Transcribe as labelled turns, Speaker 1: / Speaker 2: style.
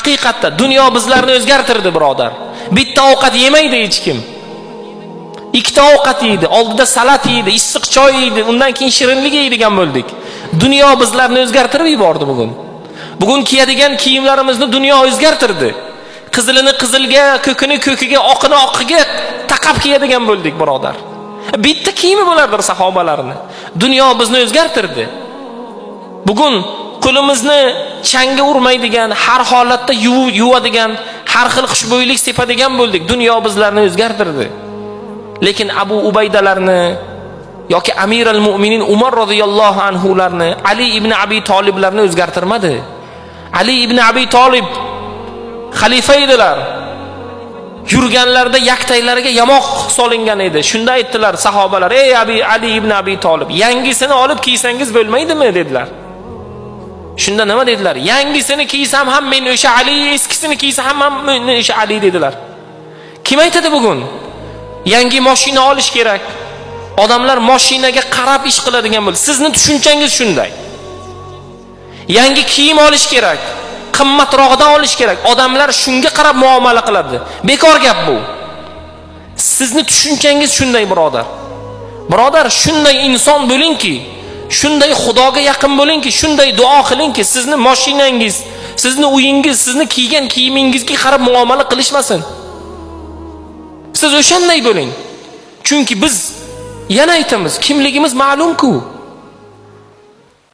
Speaker 1: Haqiqatda dunyo bizlarni o'zgartirdi, birodar. Bitta ovqat yemaydi hech kim. Ikkita ovqat yeydi, oldida salat yeydi, issiq choy yeydi, undan keyin shirinlik yeydigan bo'ldik. Dunyo bizlarni o'zgartirib yubordi bugun. Bugun kiyadigan kiyimlarimizni dunyo o'zgartirdi. Qizilini qizilga, ko'kini ko'kiga, oqini oqiga taqab kiyadigan bo'ldik, birodar. Bitta kiyimi bo'lardi sahobalarni. Dunyo bizni o'zgartirdi. Bugun qo'limizni changga urmaydigan, har holatda yuvadigan, har xil xushbo'ylik sepadigan bo'ldik. Dunyo bizlarni o'zgartirdi. Lekin Abu Ubaydalarni yoki Amiral Mu'minin Umar radhiyallohu anhularni, Ali ibn Abi Toliblarni o'zgartirmadi. Ali ibn Abi Tolib xalifa edilar. Yurganlarda yaktaylariga yamoq solingan edi. Shunda aytdilar sahobalar: "Ey Ali ibn Abi Tolib, yangisini olib kiysangiz bo'lmaydimi?" dedilar. Shunda nima dedilar? Yangisini kiysam ham men o'sha Ali, eskisini kiysam ham men o'sha Ali dedilar. Kim aytadi bugun? Yangi mashina olish kerak. Odamlar mashinaga qarab ish qiladigan bo'ldi. Sizning tushunchangiz shunday. Yangi kiyim olish kerak. Qimmatroqdan olish kerak. Odamlar shunga qarab muomala qiladi. Bekor gap bu. Sizning tushunchangiz shunday, birodar. Birodar, shunday inson bo'lingki, shunday Xudoga yaqin bo'lingki, shunday duo qilingki, sizning mashinangiz, sizning uyingiz, sizning kiygan kiyimingizga qarab muomala qilishmasin. Siz o'shanday bo'ling. Chunki biz yana aytamiz, kimligimiz ma'lum-ku.